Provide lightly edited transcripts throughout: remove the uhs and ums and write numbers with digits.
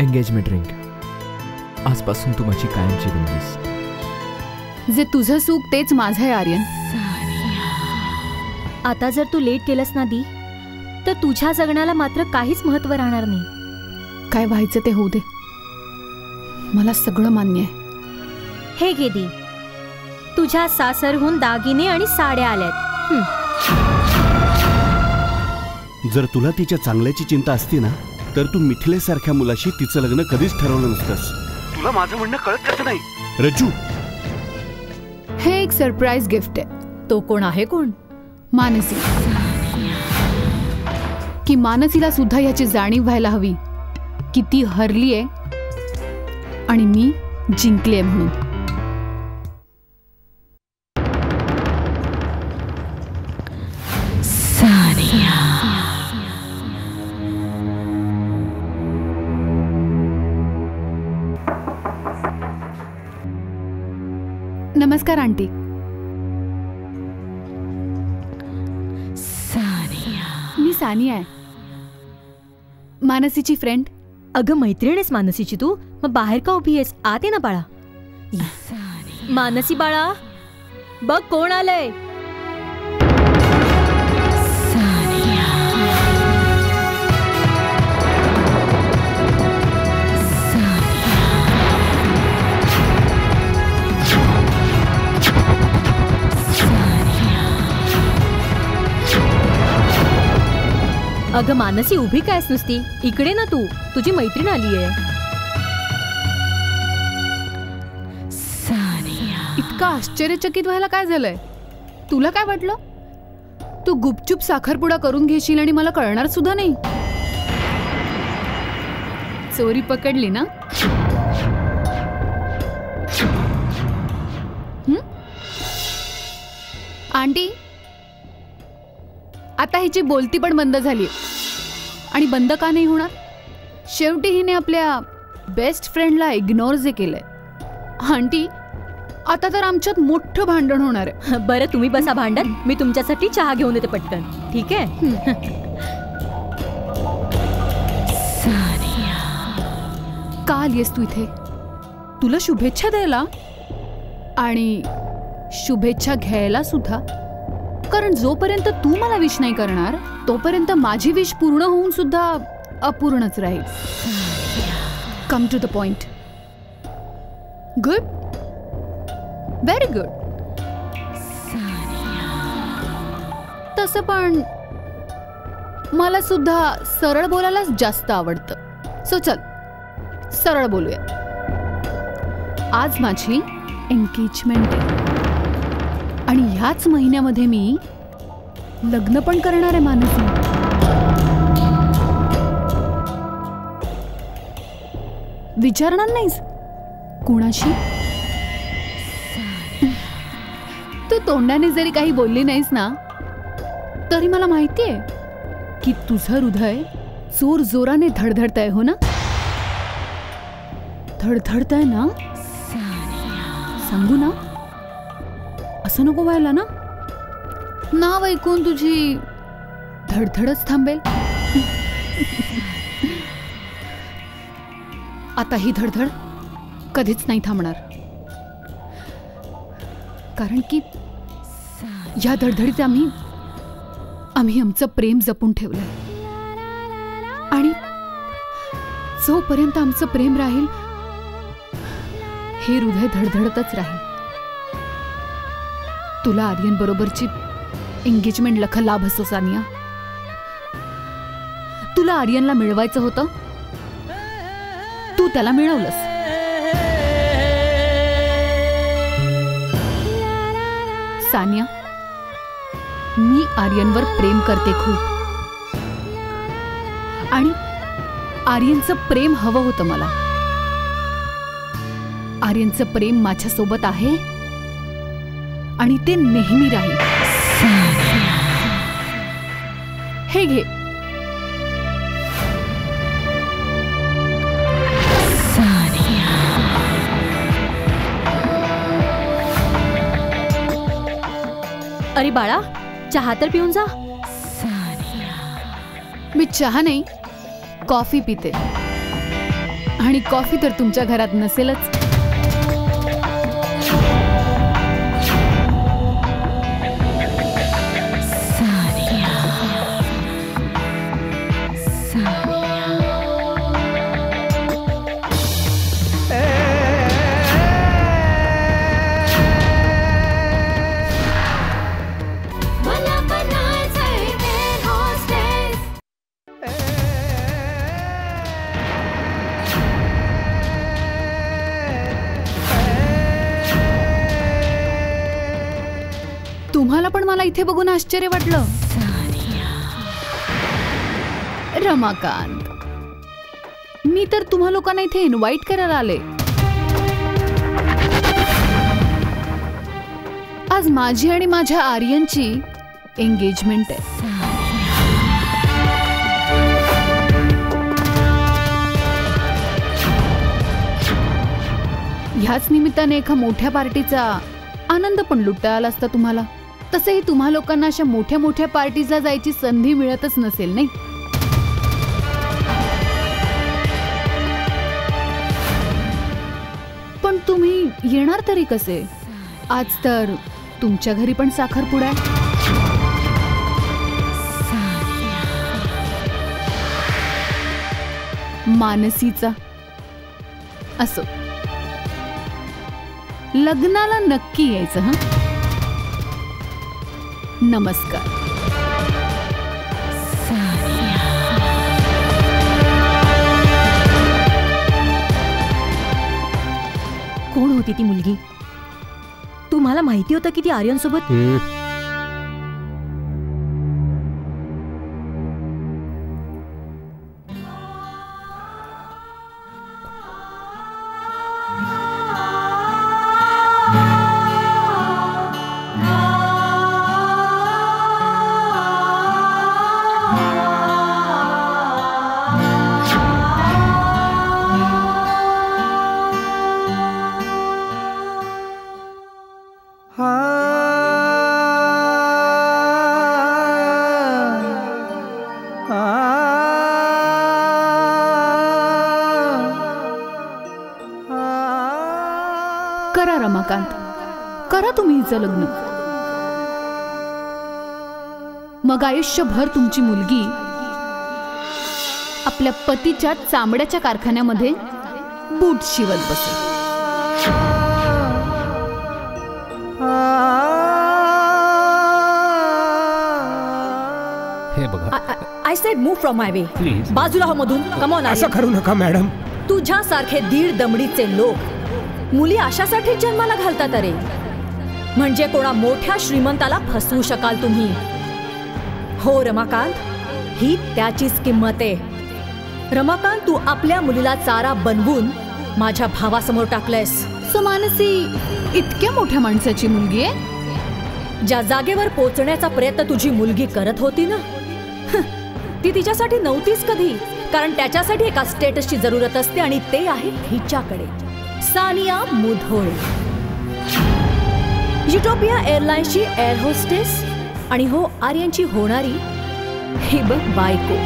Engagement ring. आजपासून तू माझी कायमची बनलीस. जे तुझं सुख तेच माझं आहे आर्यन. आता जर तू लेट केलंस ना दी, तर तुझ्या जगण्याला मात्र काहीच महत्त्व राहणार नाही. काय व्हायचं ते होऊ दे, मला सगळं मान्य आहे. हे घे दी, तुझ्या सासरहून दागिने आणि साड्या आल्यात. जर तुला तिच्या चांगल्याची चिंता असती ना, तर तू मिथिलेसारख्या मुलाशी तिचं लग्न कधीच ठरवलं नसतंस. तुला माझं म्हणणं कळत कसं नाही रज्जू? हे एक सरप्राईज गिफ्ट आहे. तो कोण आहे? कोण? मानसी. की मानसीला सुद्धा याची जाणीव व्हायला हवी की ती हरलीये आणि मी जिंकलीये म्हणून. नमस्कार आंटी. मी सानिया आहे, मानसीची फ्रेंड. अगं मैत्रीण आहेस मानसीची तू? मग बाहेर का उभी आहेस? आत ये ना बाळा. मानसी बाळा, बघ कोण आलंय. अगं मानसी, उभी कायस नुसती? इकडे ना तू, तुझी मैत्रीण आली आहे. इतका आश्चर्यचकित व्हायला काय झालंय? तुला काय वाटलं? तू गुपचूप साखरपुडा करून घेशील आणि मला कळणार सुद्धा नाही? चोरी पकडली ना? आंटी, आता हिची बोलती पण बंद झाली. आणि बंद का नाही होणार? शेवटी हिने आपल्या बेस्ट फ्रेंडला इग्नोर जे केलंय. आंटी, आता तर आमच्यात मोठं भांडण होणार आहे. बरं तुम्ही बसा भांडण, मी तुमच्यासाठी चहा घेऊन येते पटकन. ठीक आहे? का आलीयस तू इथे? तुला शुभेच्छा द्यायला आणि शुभेच्छा घ्यायला सुद्धा. कारण जोपर्यंत तू मला विश नाही करणार तोपर्यंत माझी विश पूर्ण होऊन सुद्धा अपूर्णच राहील. Come to the point. Good, very good. तसं पण मला सुद्धा सरळ बोलायलाच जास्त आवडतं. सो चल सरळ बोलूया. आज माझी एंगेजमेंट आहे आणि ह्याच महिन्यामध्ये मी लग्न पण करणार आहे मानसी. विचारणार नाहीस कुणाशी? तू तोंडाने जरी काही बोलली नाहीस ना, तरी मला माहितीये की तुझं हृदय जोर जोराने धडधडतंय. हो ना? धडधडतंय ना? सांगू ना? असं नको व्हायला ना. नाव ऐकून तुझी धडधडच थांबेल. आता ही धडधड कधीच नाही थांबणार, कारण की या धडधडीत आम्ही आमचं प्रेम जपून ठेवलंय. आणि जोपर्यंत आमचं प्रेम राहील हे हृदय धडधडतच राहील. तुला आर्यन बरोबरची एंगेजमेंट लख लाभ असो सानिया. तुला आर्यनला मिळवायचं होतं, तू त्याला मिळवलंस. सानिया, मी आर्यनवर प्रेम करते खूप, आणि आर्यनचं प्रेम हवं होतं मला. आर्यनचं प्रेम माझ्यासोबत आहे आणि ते नेहमी राहील. हे घे. अरे बाळा, चहा तर पिऊन जा. मी चहा नाही, कॉफी पिते. आणि कॉफी तर तुमच्या घरात नसेलच. तुम्हाला पण मला इथे बघून आश्चर्य वाटलं? रमाकांत, मी तर तुम्हा लोकांना इथे इन्व्हाइट करायला आले. आज माझी आणि माझ्या आर्यनची एंगेजमेंट आहे. ह्याच निमित्ताने एका मोठ्या पार्टीचा आनंद पण लुटता आला असता तुम्हाला. तसेही तुम्हा लोकांना अशा मोठ्या मोठ्या पार्टीजला जायची संधी मिळतच नसेल, नाही? पण तुम्ही येणार तरी कसे? आज तर तुमच्या घरी पण साखरपुडा आहे. मानसीचा. असो, लग्नाला नक्की यायचं. हं, नमस्कार. कोण होती ती मुलगी? तुम्हाला माहिती होतं की ती आर्यन सोबत? करा रमाकांत, करा तुम्ही हिचं लग्न. मग आयुष्यभर तुमची मुलगी आपल्या पतीच्या चामड्याच्या कारखान्यामध्ये बूट शिवत बसेल. हे बघा, I said move from my way. Please बाजूला हो मधून. Come on. असं करू नका मॅडम. तुझ्यासारखे दीड दमडीचे लोक मुली अशासाठी जन्माला घालतात. अरे म्हणजे कोणा मोठ्या श्रीमंताला फसवू शकाल तुम्ही. हो रमाकांत, ही त्याचीच किंमत आहे. रमाकांत, तू आपल्या मुलीला चारा बनवून माझ्या भावासमोर टाकलंयस. सो मानसी इतक्या मोठ्या माणसाची मुलगी आहे. ज्या जागेवर पोचण्याचा प्रयत्न तुझी मुलगी करत होती ना, ती तिच्यासाठी नव्हतीच कधी. कारण त्याच्यासाठी एका स्टेटसची जरूरत असते आणि ते आहे हिच्याकडे. सानिया मुधोळे. युटोपिया एअरलाइन्सची एअर होस्टेस आणि हो आर्यनची होणारी ही बघ बायको.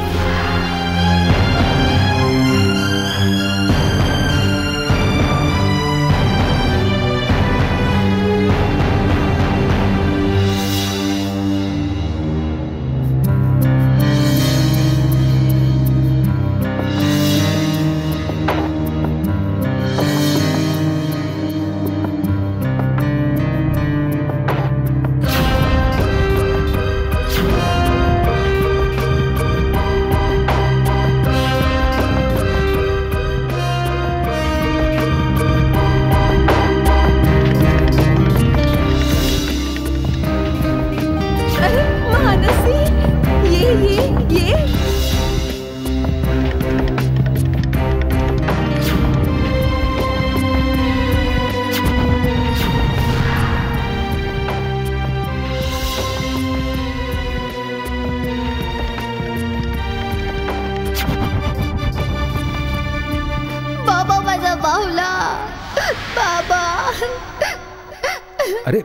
अरे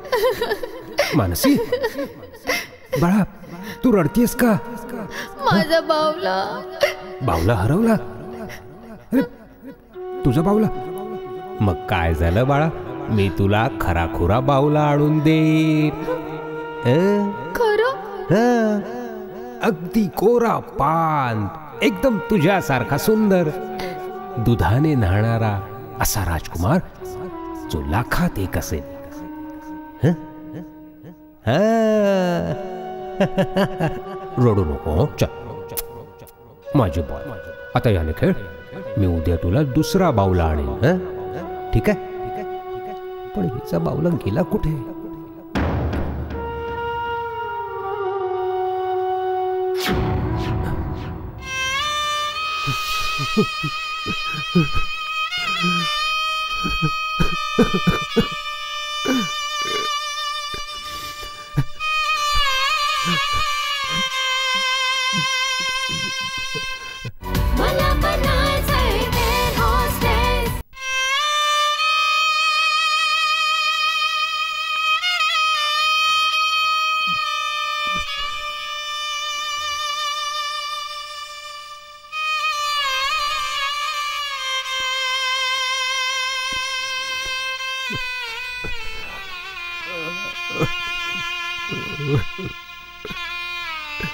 मानसी, बाळा तू रडतीयस का? माझा बावला. बावला हरवला? अरे तुझा बावला? मग काय झालं बाळा, मी तुला खराखुरा बावला आणून दे. खरं? अगदी कोरा पान, एकदम तुझ्यासारखा सुंदर, दुधाने न्हाणारा असा राजकुमार जो लाखात एक असेल. रडू नको, चल माझी बॉल. आता याने खेळ, मी उद्या तुला दुसरा बावला आणेन. ठीक आहे? पण हिचा बावला गेला कुठे? मला बनायचंय एअर होस्टेस.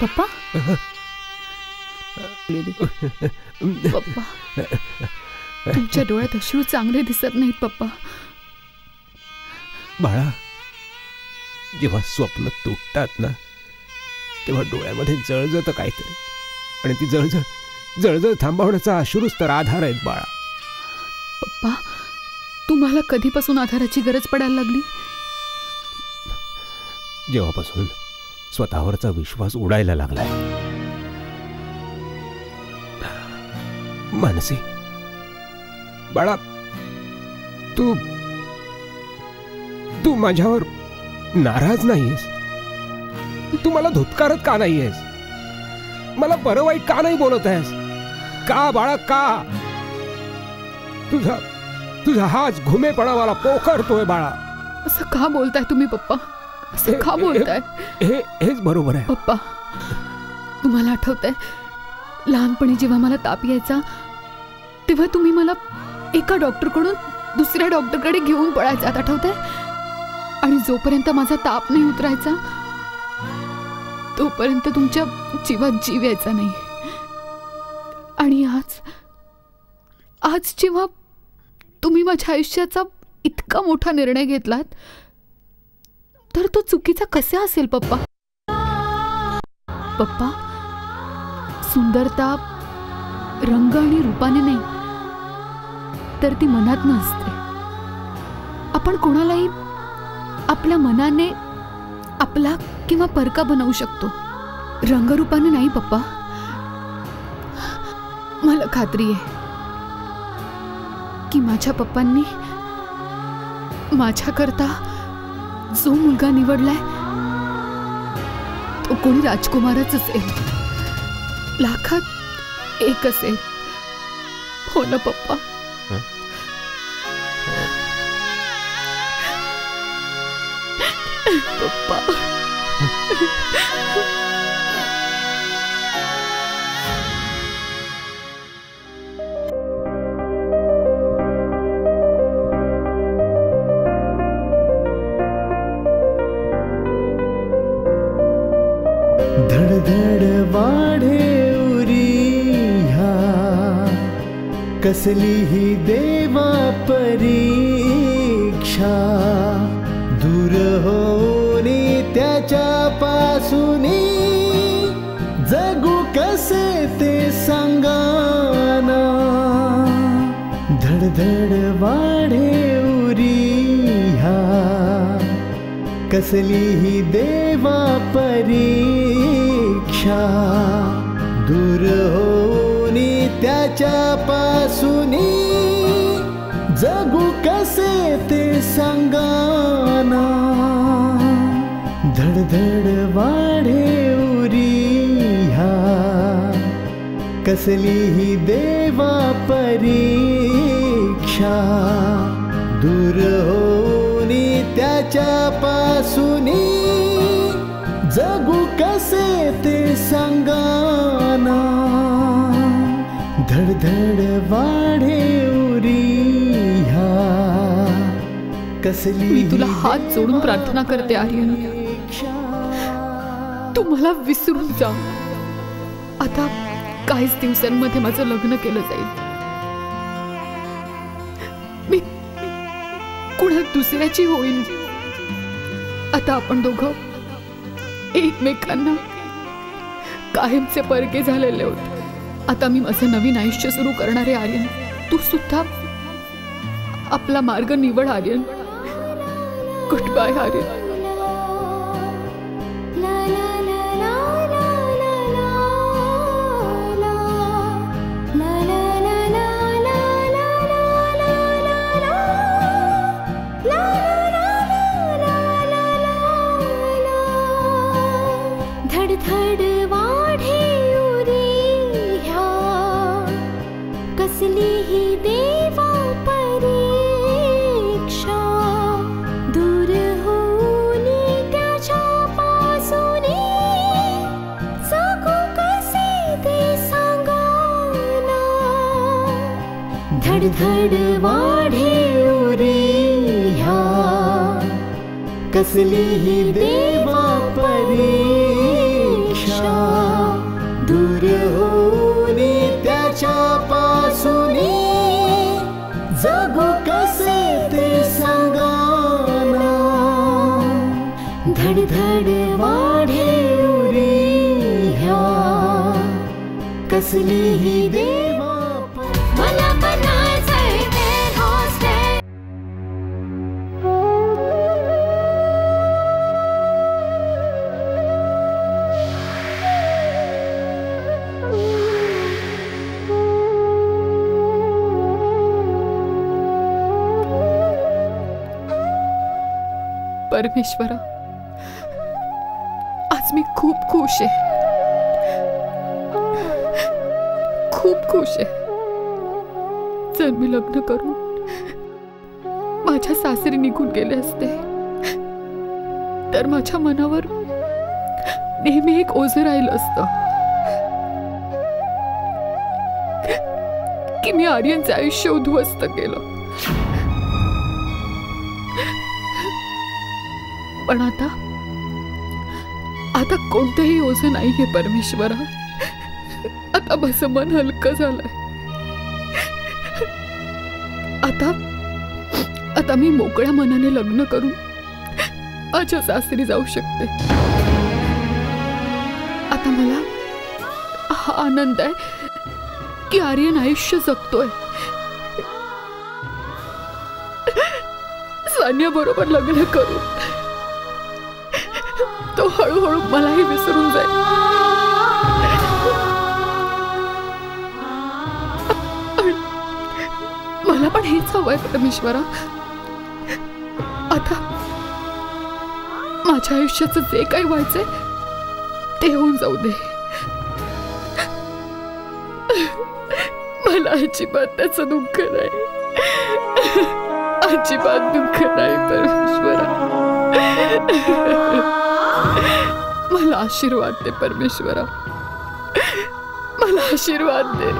पप्पा? पप्पा, तुमच्या डोळ्यात अश्रू चांगले दिसत नाहीत पप्पा. बाळा, जेव्हा स्वप्न तुटतात ना, तेव्हा डोळ्यामध्ये जळजळतं काहीतरी, आणि ती जळजळ थांबवण्याचा अश्रूच तर आधार आहेत बाळा. पप्पा, तुम्हाला कधीपासून आधाराची गरज पडायला लागली? जेव्हापासून स्वतःवरचा विश्वास उडायला लागलाय. मानसी बाळा, तू माझ्यावर नाराज नाहीयेस? तू मला धुतकारत का नाहीयेस? मला बरं वाईट का नाही बोलत आहेस? का बाळा, का? तुझा हाच घुमेपणा मला पोखरतोय बाळा. असं का बोलताय तुम्ही पप्पा? असं का बोलताय? हेच बरोबर आहे पप्पा. तुम्हाला आठवतंय लहानपणी जेव्हा मला ताप यायचा, तेव्हा तुम्ही मला एका डॉक्टरकडून दुसऱ्या डॉक्टरकडे घेऊन पळायचात, आठवतंय? आणि जोपर्यंत माझा ताप नाही उतरायचा तोपर्यंत तुमच्या जीवात जीव यायचा नाही. आणि आज जेव्हा तुम्ही माझ्या आयुष्याचा इतका मोठा निर्णय घेतलात, तर तो चुकीचा कसा असेल पप्पा? पप्पा, सुंदरता रंग आणि रूपाने नाही, तर ती मनात नसते. आपण कोणालाही आपल्या मनाने आपला किंवा परका बनवू शकतो, रंगरूपाने नाही पप्पा. मला खात्री आहे की माझ्या पप्पांनी माझ्याकरता जो मुलगा निवडलाय तो कोणी राजकुमारच असेल, लाखात एक असेल. हो ना पप्पा? पप्पा. धडधड वाढे उरिया कसली ही देवा परीक्षा दूर होणे त्याच्या पासूनी जगू कसे ते सांगाना धडधड वाढे उरिया कसली ही देवा परीक्षा दूर होणी त्याच्या पासूनी जगू कसे ते सांगाना धडधड वाढे उरिया कसली ही देवा परीक्षा दूर होणी त्याच्या पासूनी जगू कसे ते सांगाना धडधड वाढे उरिया कसली मी तुला हात जोडून प्रार्थना करते आर्यन, तू मला विसरून जा. आता काहीच दिवसांमध्ये माझं लग्न केलं जाईल. मी कुणा दुसऱ्याची होईल. आता आपण दोघं एकमेकांना कायमचे परके झालेले होते. आता मी माझं नवीन आयुष्य सुरू करणारे आर्यन, तू सुद्धा आपला मार्ग निवड आर्यन. Good bye Aryan. धडधड वाढे उरिया कसली ही देवा परीक्षा दूर होणी त्याच्या पासूनी जगू कसे ते सांगाना धडधड वाढे उरिया कसली ही देवा परीक्षा दूर होणी त्याच्या पासूनी जगू कसे ते सांगाना धडधड वाढे उरिया कसली ही देवा मला बनायचंय एअर हॉस्टेस. परमेश्वरा, आज मी खूप खुश आहे, खूप खुश आहे. जर मी लग्न करून माझ्या सासरी निघून गेले असते तर माझ्या मनावर नेहमी एक ओझं राहिलं असतं की मी आर्यनचे आयुष्य उद्ध्वस्त केलं. पण आता कोणतंही ओझं नाहीये परमेश्वरा. आता माझं मन हलकं झालंय. आता मी मोकळ्या मनाने लग्न करून माझ्या सासरी जाऊ शकते. आता मला हा आनंद आहे की आर्यन आयुष्य जगतोय. सान्या बरोबर लग्न करून तो हळूहळू मलाही विसरून जाईल. मला पण हेच हवंय परमेश्वरा. आता माझ्या आयुष्याचं जे काही व्हायचंय ते होऊन जाऊ दे. मला अजिबात त्याचं दुःख नाही, अजिबात दुःख नाही परमेश्वरा. आशीर्वाद दे परमेश्वरा, मला आशीर्वाद दे.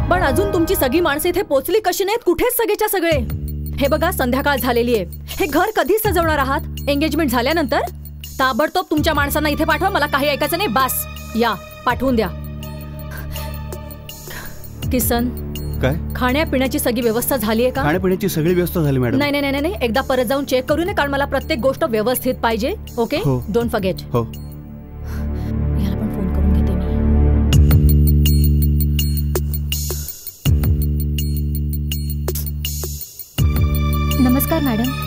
पण अजून तुमची सगळी माणसं इथे पोचली कशी नाहीत? कुठेच सगळेच्या सगळे? हे बघा, संध्याकाळ झालेली आहे. हे घर कधी सजवणार आहात? एंगेजमेंट झाल्यानंतर? ताबडतोब तुमच्या माणसांना इथे पाठवा. मला काही ऐकायचं नाही. बास, या पाठवून द्या. किसन, काय? खाण्यापिण्याची सगळी व्यवस्था झाली आहे का? खाण्यापिण्याची सगळी व्यवस्था झाली मॅडम. नाही नाही नाही, एकदा परत जाऊन चेक करू नये, कारण मला प्रत्येक गोष्ट व्यवस्थित पाहिजे. Okay, don't forget. हो. याला पण फोन करून घेते मी. नमस्कार मॅडम.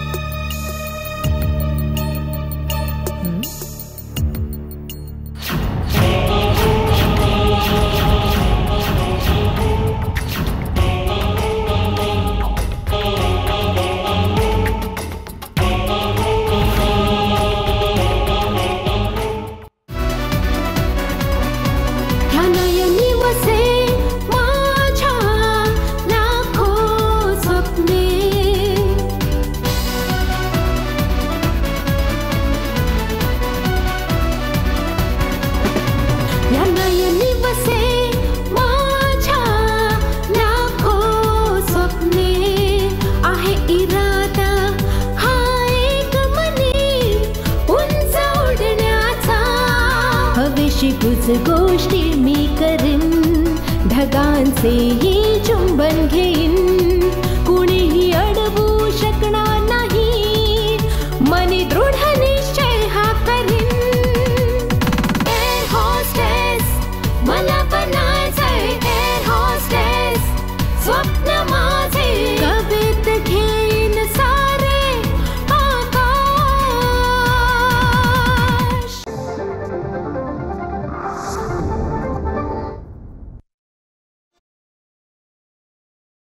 कुछ गोष्टी मी करीन, ढगांचेही चुंबन घेईन, कुणीही अडवू शकणार नाही, मनी दृढ